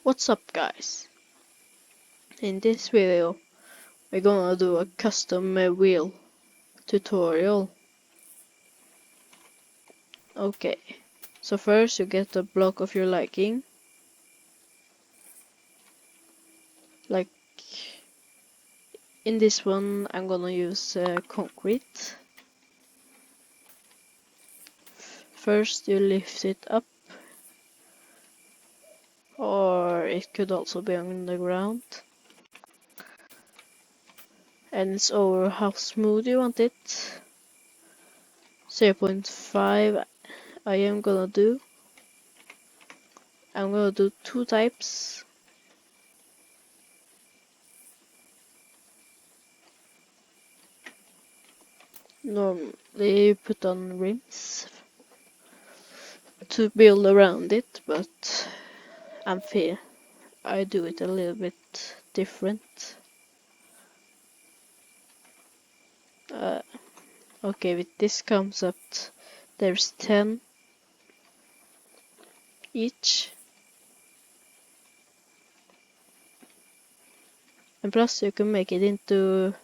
What's up guys? In this video we're gonna do a custom wheel tutorial. Okay, so first you get a block of your liking, like in this one I'm gonna use concrete. First you lift it up, or it could also be on the ground, and it's over how smooth you want it. 0.5 I'm gonna do two types. Normally you put on rims to build around it, but I do it a little bit different. Okay, with this concept there's 10 each, and plus you can make it into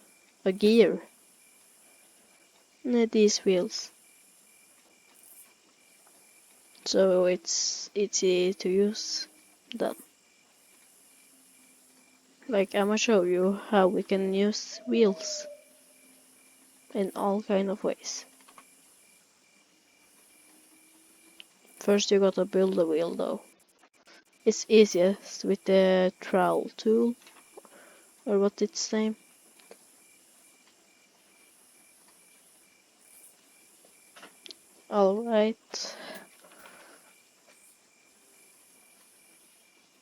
a gear. These wheels, so it's easy to use then. Like, I'm gonna show you how we can use wheels in all kind of ways. First you gotta build a wheel though. It's easiest with the trowel tool, or what its name. Alright,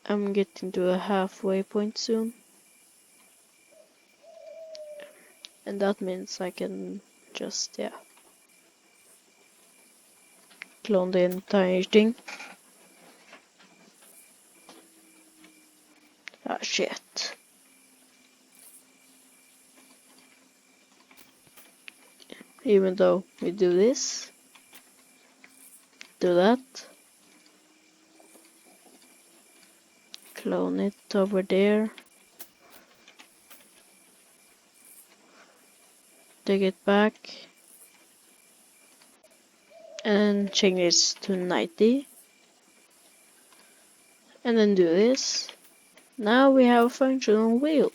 I'm getting to a halfway point soon, and that means I can just, clone the entire thing. Ah, shit. Even though we do this, do that, clone it over there, take it back, and change this to 90, and then do this. Now we have a functional wheel.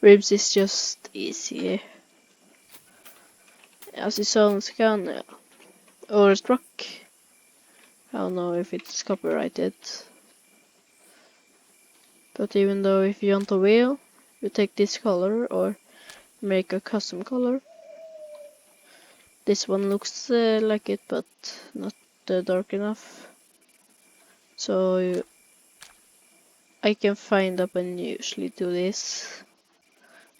Ribs is just easy, as it sounds kinda, or struck. I don't know if it's copyrighted, but even though if you want a wheel, you take this color or make a custom color. This one looks like it, but not dark enough, so I can find up and usually do this,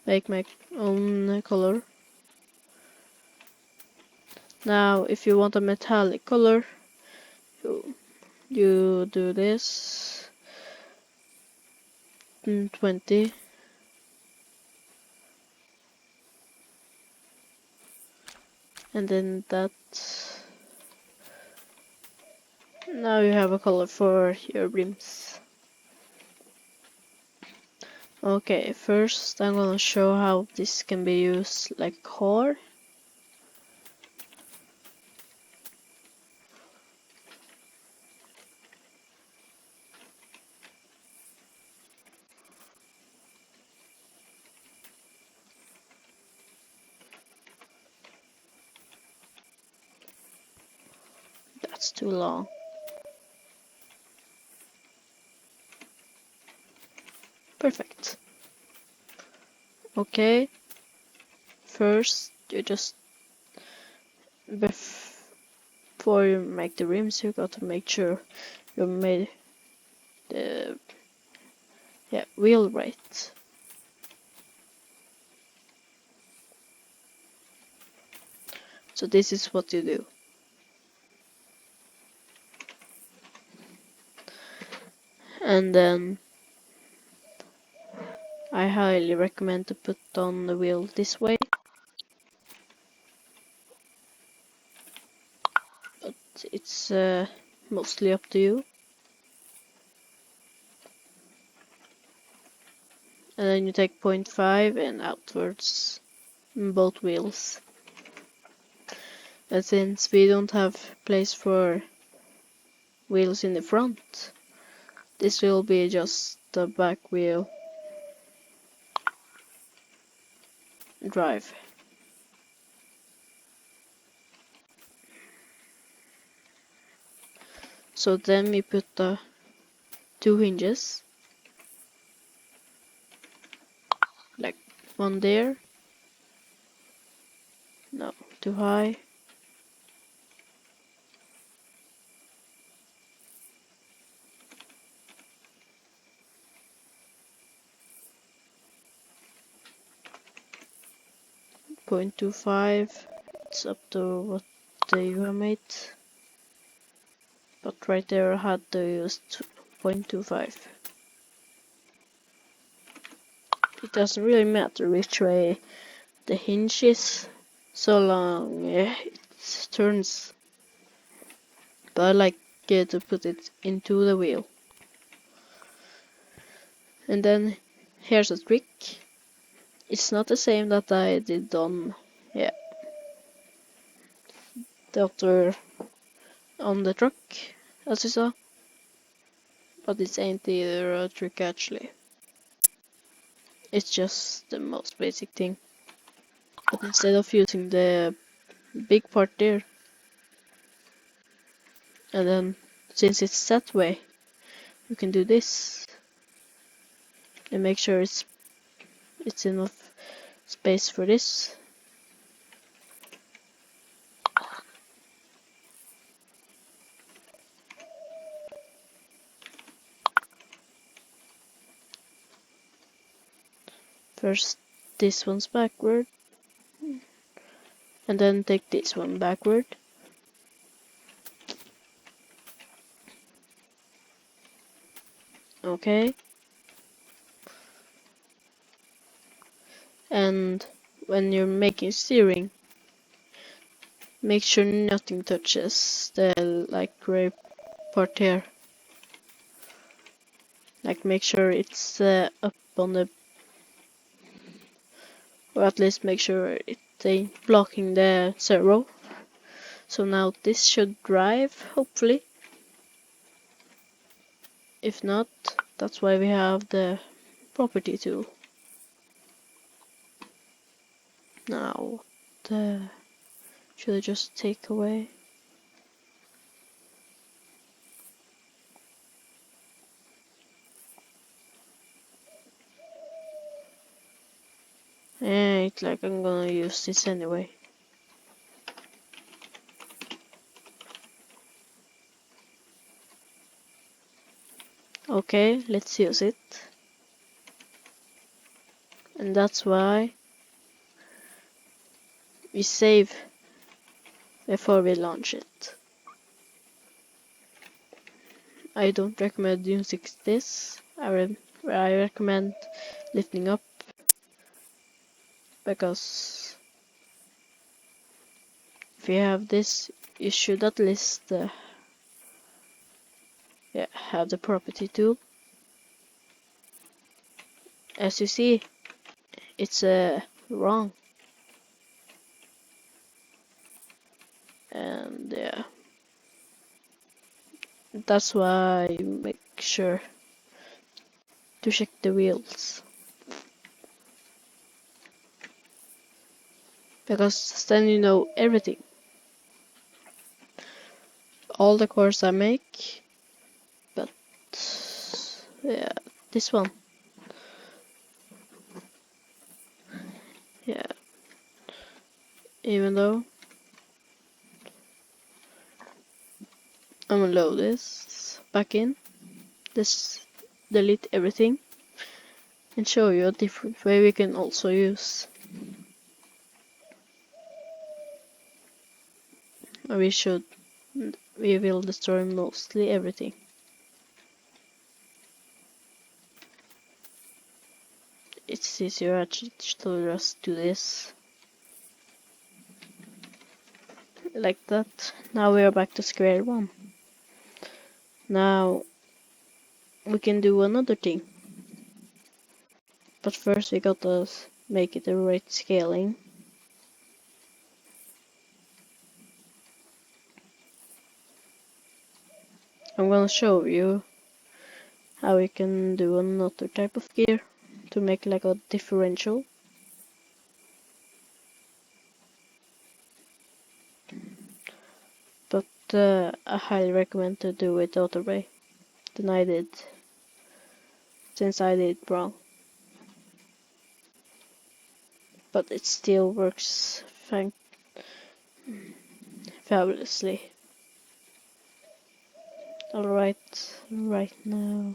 make my own color. Now if you want a metallic color, you do this, 20, and then that. Now you have a color for your rims. Okay, first I'm gonna show how this can be used like a car. That's too long. Perfect. Okay, first you just, before you make the rims, you got to make sure you made the wheel right. So this is what you do. And then I highly recommend to put on the wheel this way. But it's mostly up to you. And then you take 0.5 and outwards in both wheels. And since we don't have place for wheels in the front, this will be just the back wheel drive. So then we put the 2 hinges, like one there, no, too high, .25, it's up to what you have made, but right there I had to use 0.25. It doesn't really matter which way the hinge is, so long it turns, but I like to put it into the wheel. And then here's a trick. It's not the same that I did on the other on the truck, as you saw, but it ain't either a trick actually. It's just the most basic thing. But instead of using the big part there, and then since it's that way, you can do this and make sure it's enough space for this. First this one's backward, and then take this one backward. Okay. And when you're making steering, make sure nothing touches the gray part here. Like make sure it's up on the, or at least make sure it ain't blocking the servo. So now this should drive, hopefully. If not, that's why we have the property tool. Now, should I just take away? It's like I'm gonna use this anyway. Okay, let's use it. And that's why we save before we launch it. I don't recommend using this. I recommend lifting up, because if you have this, you should at least have the property tool. As you see, it's wrong, and that's why you make sure to check the wheels, because then you know everything, all the cores I make. But yeah, this one, yeah, even though I'm gonna load this back in, this delete everything, and show you a different way we can also use. We will destroy mostly everything. It's easier to just do this like that. Now we are back to square one. Now we can do another thing. But first we gotta make it the right scaling. I'm gonna show you how we can do another type of gear to make like a differential. But I highly recommend to do it the other way than I did, since I did it wrong. But it still works fabulously. Alright, right now.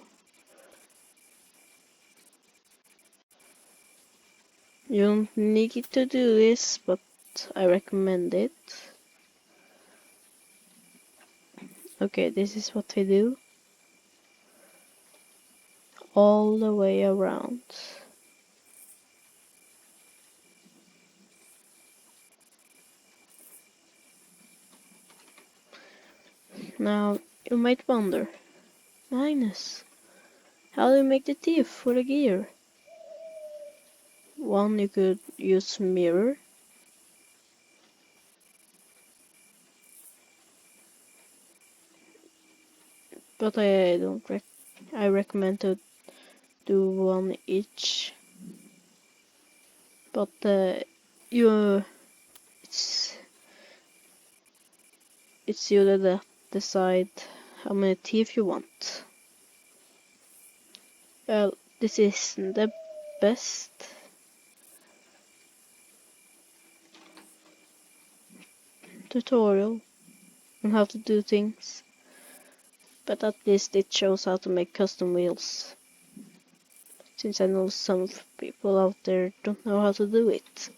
You don't need to do this, but I recommend it. Okay, this is what we do. All the way around. Now, you might wonder, Magnus, how do you make the teeth for the gear? One, you could use mirror. But I don't I recommend to do one each. But you, it's you that decide how many teeth you want. Well, this isn't the best tutorial on how to do things, but at least it shows how to make custom wheels. Since I know some people out there don't know how to do it.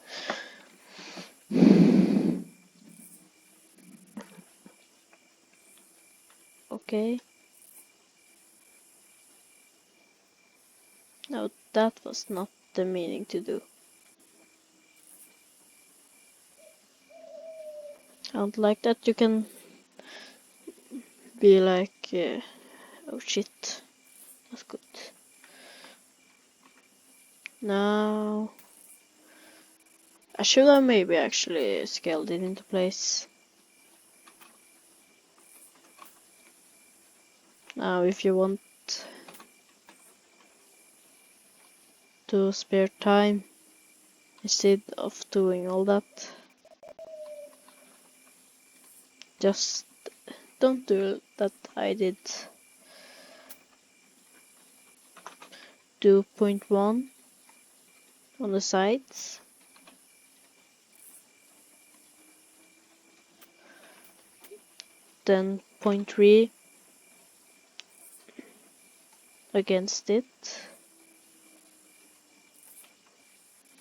Okay. No, that was not the meaning to do. I don't like that you can be like, oh shit, that's good. Now, I should have maybe actually scaled it into place. Now, if you want to spare time, instead of doing all that, just don't do that I did. Do 0.1 on the sides. Then 0.3 against it.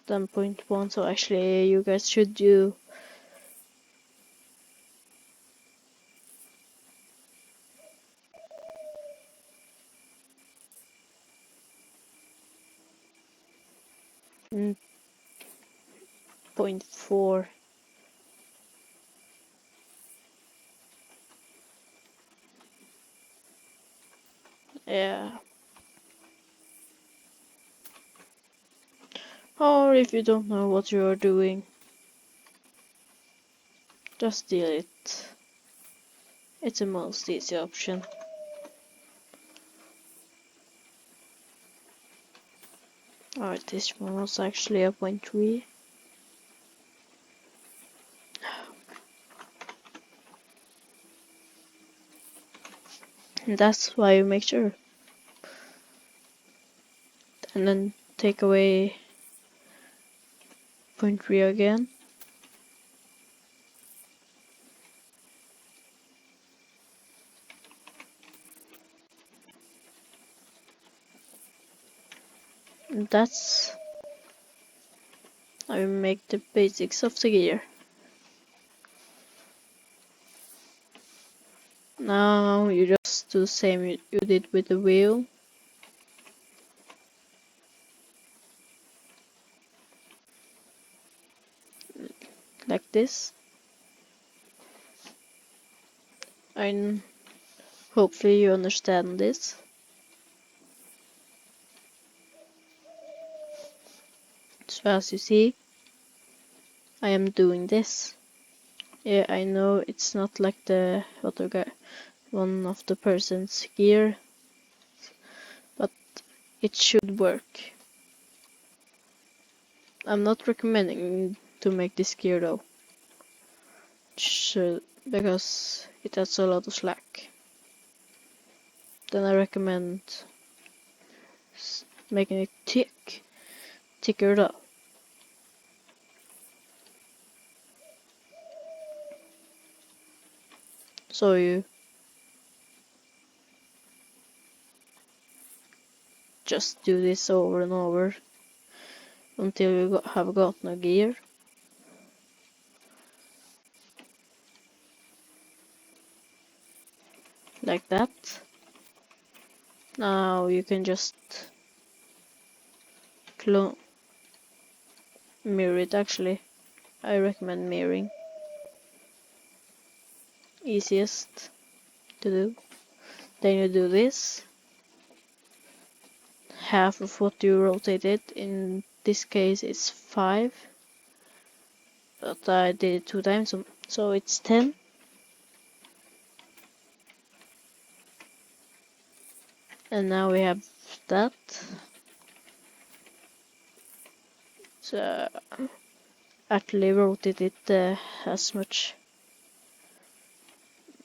Then 0.1, so actually you guys should do mm, 0.4. Yeah. Or if you don't know what you are doing, just deal it. It's the most easy option. Alright, this one was actually a 0.3. And that's why you make sure. And then take away 0.3 again. And that's how you make the basics of the gear. Now you just do the same you did with the wheel. Like this. I Hopefully you understand this. So as you see, I am doing this. Yeah, I know it's not like the other guy, one of the person's gear, but it should work. I'm not recommending to make this gear though, because it has a lot of slack. Then I recommend making it thicker though. So you just do this over and over until you have gotten a gear. Like that. Now you can just mirror it actually. I recommend mirroring. Easiest to do. Then you do this. Half of what you rotated, in this case it's 5. But I did it 2 times, so it's 10. And now we have that. So actually rotate it as much.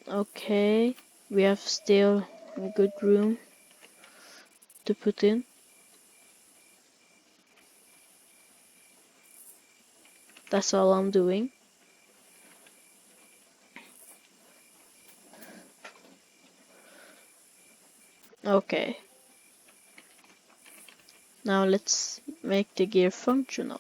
Okay, we have still a good room to put in. That's all I'm doing. Okay. Now let's make the gear functional.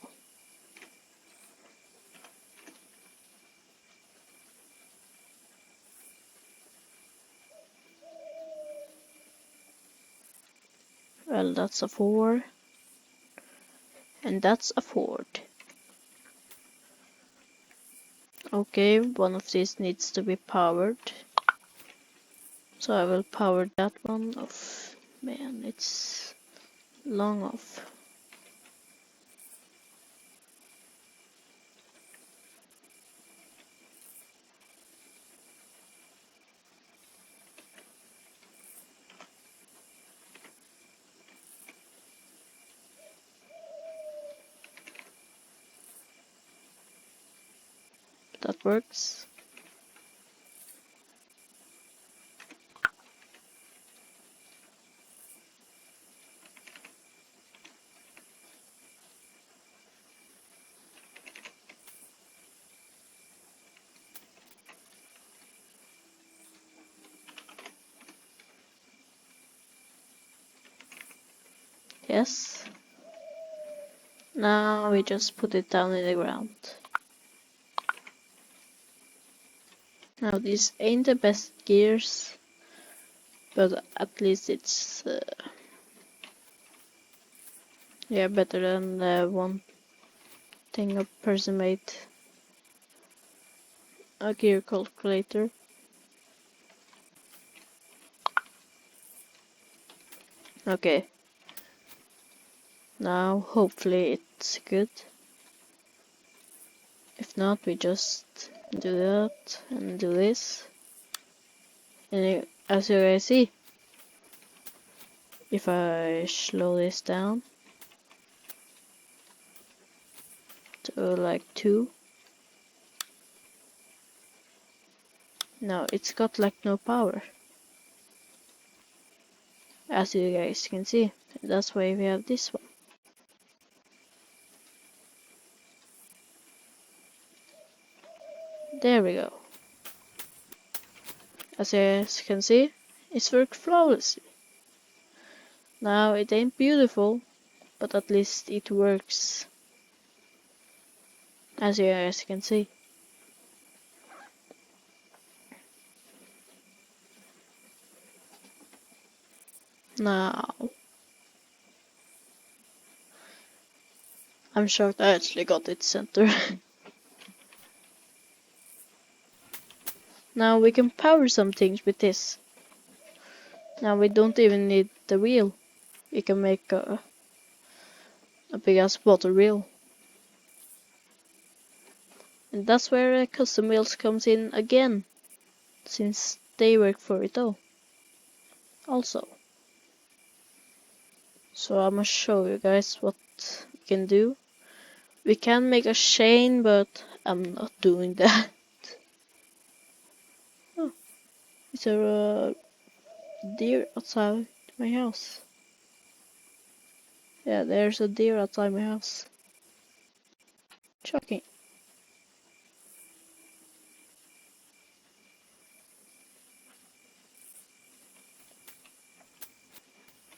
Well, that's a 4. And that's a 4. Okay, one of these needs to be powered. So I will power that one off. Man, it's long off. That works. Yes. Now we just put it down in the ground. Now these ain't the best gears, but at least it's yeah, better than the one thing a person made. A gear calculator. Okay. Now hopefully it's good. If not, we just do that and do this. And as you guys see, if I slow this down to like 2, now it's got like no power. As you guys can see, that's why we have this one. There we go. As you guys can see, it's worked flawlessly. Now it ain't beautiful, but at least it works. As you guys can see. Now, I'm shocked I actually got it center. Now we can power some things with this. Now we don't even need the wheel. We can make a big ass water wheel. And that's where custom wheels comes in again, since they work for it all. Also. So I'm gonna show you guys what we can do. We can make a chain, but I'm not doing that. Oh, is there a deer outside my house? Yeah, there's a deer outside my house. Shocking.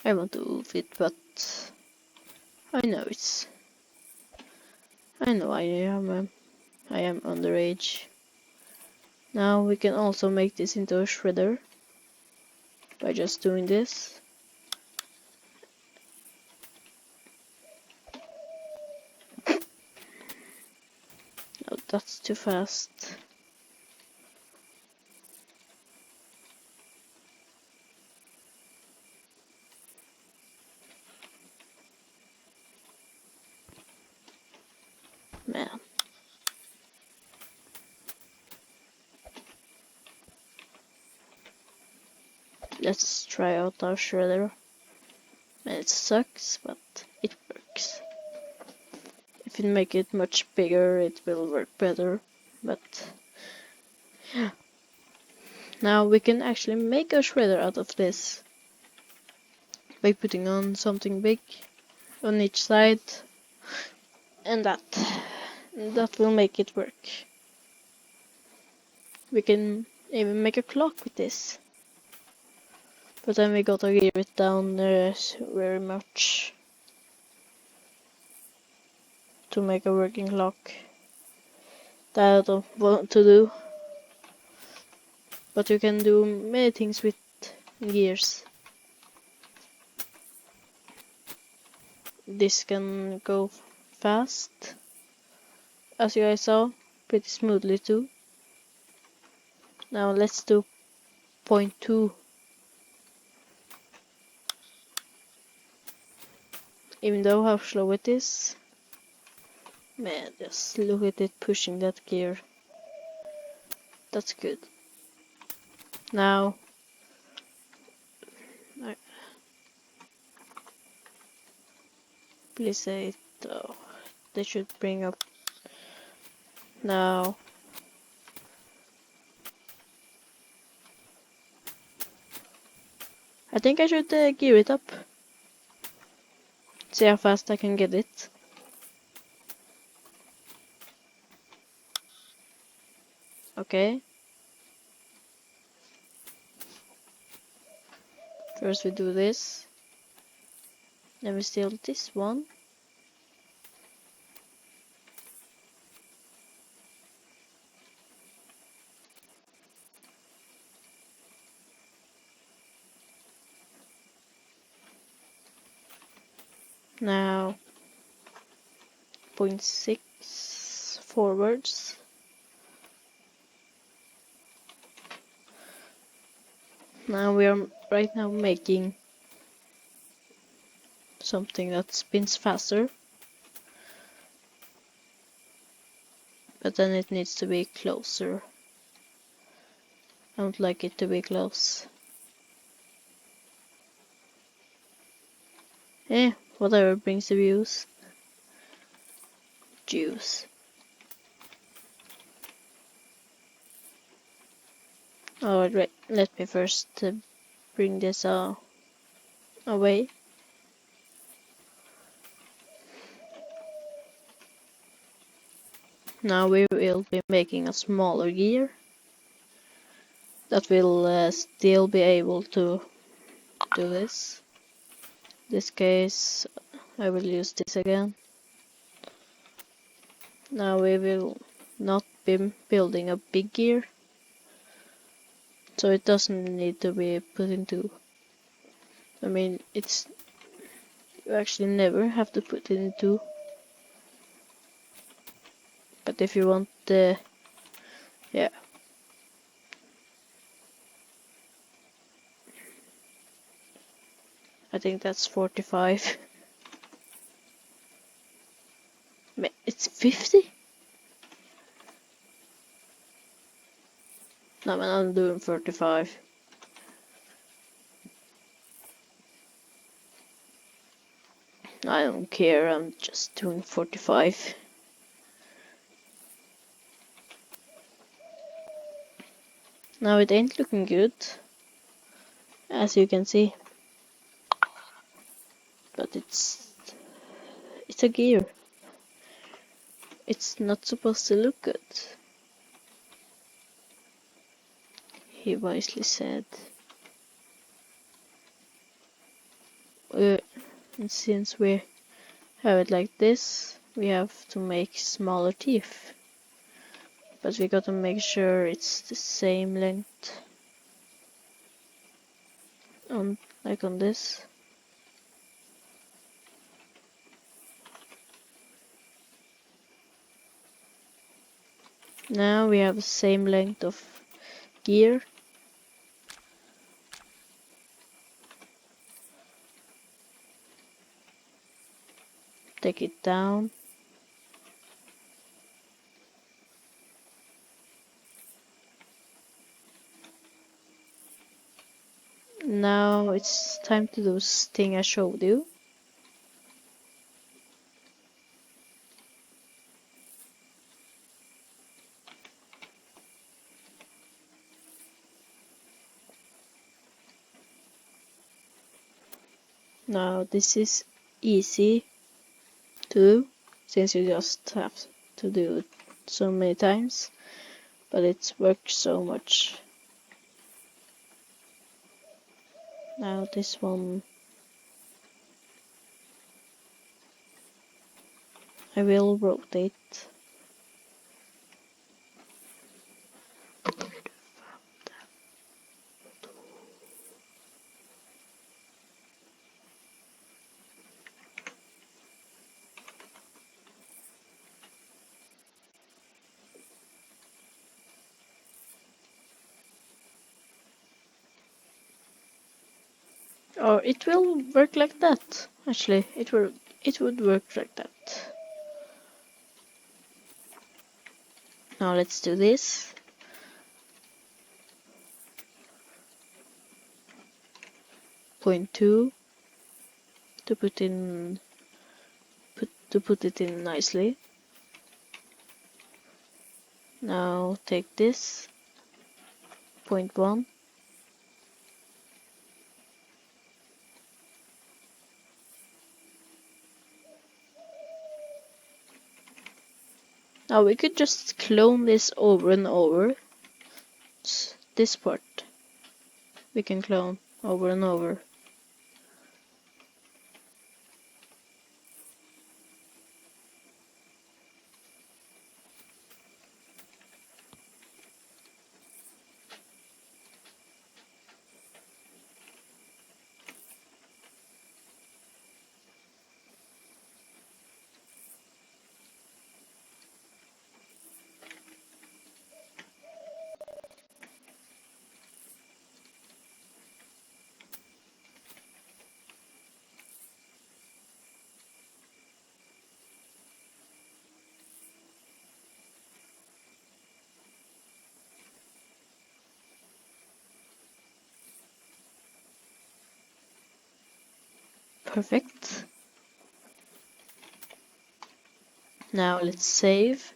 I want to move it, but I know I know I am underage. Now we can also make this into a shredder by just doing this. Oh, that's too fast. Man. Let's try out our shredder. And it sucks, but it works. If you make it much bigger, it will work better. But yeah. Now we can actually make a shredder out of this by putting on something big on each side, and that will make it work. We can even make a clock with this. But then we gotta gear it down very much to make a working clock. That I don't want to do. But you can do many things with gears. This can go fast, as you guys saw, pretty smoothly too. Now let's do 0.2. Even though how slow it is. Man, just look at it pushing that gear. That's good. Now, please say it. Oh, they should bring up. Now, I think I should gear it up. See how fast I can get it. Okay. First we do this. Then we steal this one. Now 0.6 forwards. Now we are right now making something that spins faster. But then it needs to be closer. I don't like it to be close. Eh, whatever brings the views. Juice. Oh, wait, let me first bring this away. Now we will be making a smaller gear that will still be able to do this. In this case, I will use this again. Now we will not be building a big gear, so it doesn't need to be put into. I mean, you actually never have to put it into. But if you want the, yeah. I think that's 45. It's 50? No, man, I'm doing 35. I don't care, I'm just doing 45. Now it ain't looking good, as you can see. But it's a gear. It's not supposed to look good, he wisely said. And since we have it like this, we have to make smaller teeth. But we gotta make sure it's the same length on, like on this. Now we have the same length of gear. Take it down. Now it's time to do this thing I showed you. Now this is easy to do, since you just have to do it so many times, but it works so much. Now this one I will rotate. Or it will work like that. Actually, it would work like that. Now let's do this. Point 2 to put it in nicely. Now take this. Point 1. Now we could just clone this over and over. This part we can clone over and over. Perfect. Now let's save.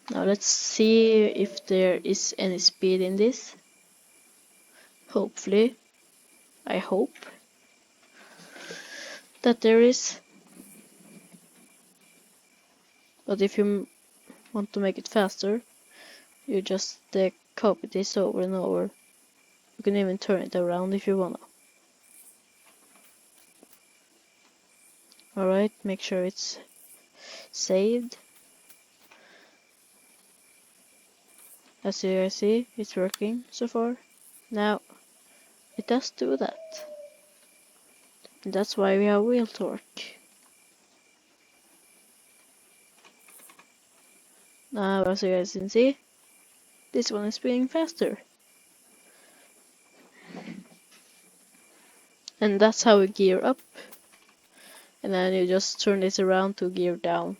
Now let's see if there is any speed in this. Hopefully. I hope that there is. But if you want to make it faster, you just copy this over and over. You can even turn it around if you wanna. Alright, make sure it's saved. As you guys see, it's working so far. Now, it does do that. And that's why we have wheel torque. Now, as you guys can see, this one is spinning faster. And that's how we gear up. And then you just turn this around to gear down.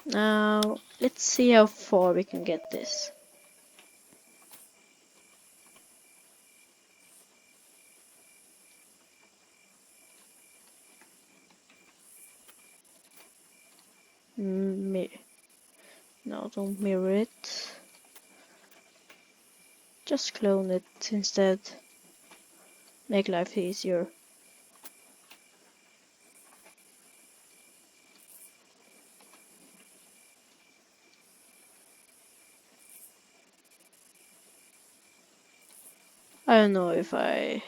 Now, let's see how far we can get this. No, don't mirror it. Just clone it instead. Make life easier. I don't know if I...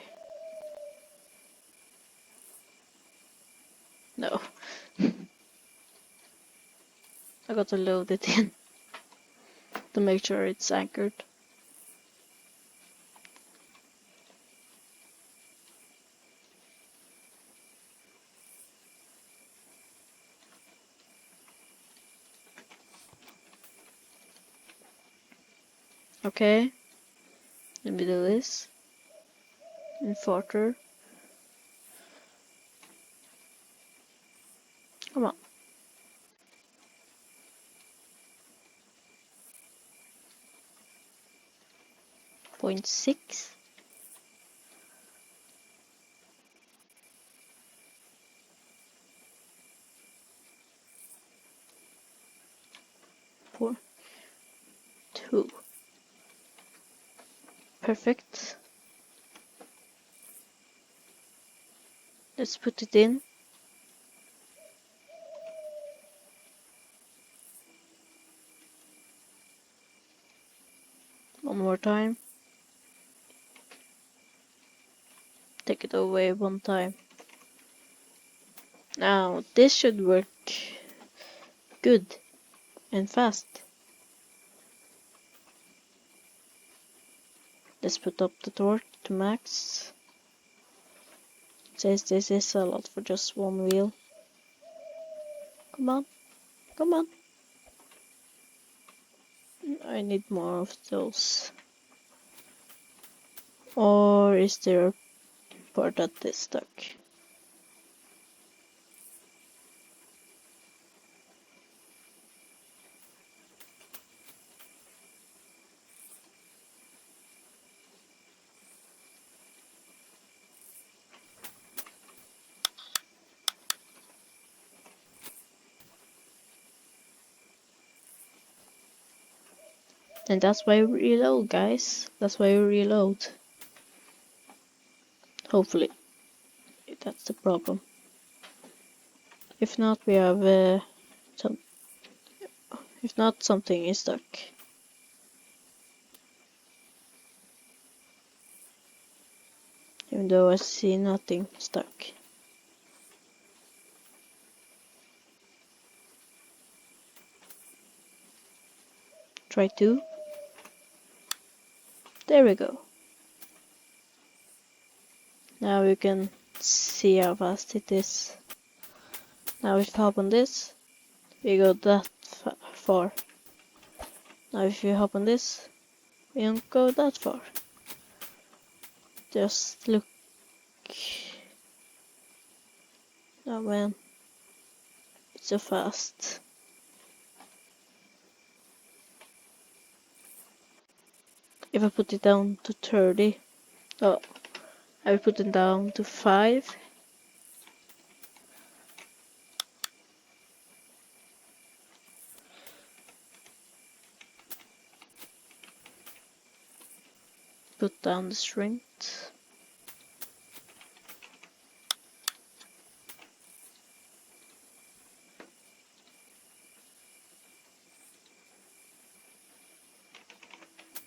No. I gotta load it in to make sure it's anchored. Okay. Let me do this. Enforcer. Come on. 0.6. Four. 2. Perfect. Let's put it in. One more time. Take it away one time. Now this should work good and fast. Let's put up the torque to max. Says this is a lot for just one wheel. Come on, come on. I need more of those. Or is there a part that is stuck? And that's why we reload, guys. That's why we reload. Hopefully. That's the problem. If not, we have some. If not, something is stuck. Even though I see nothing stuck. Try to. There we go. Now you can see how fast it is. Now if you hop on this, we go that far. Now if you hop on this, we don't go that far. Just look. Oh man, it's so fast. If I put it down to 30, oh, I will put it down to 5. Put down the strength.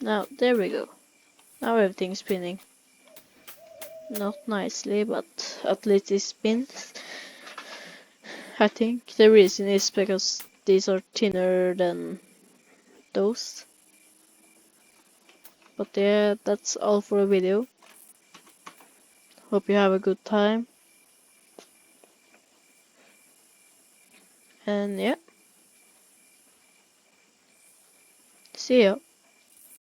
Now, there we go. Now everything's spinning. Not nicely, but at least it spins. I think the reason is because these are thinner than those. But yeah, that's all for the video. Hope you have a good time. And yeah. See ya.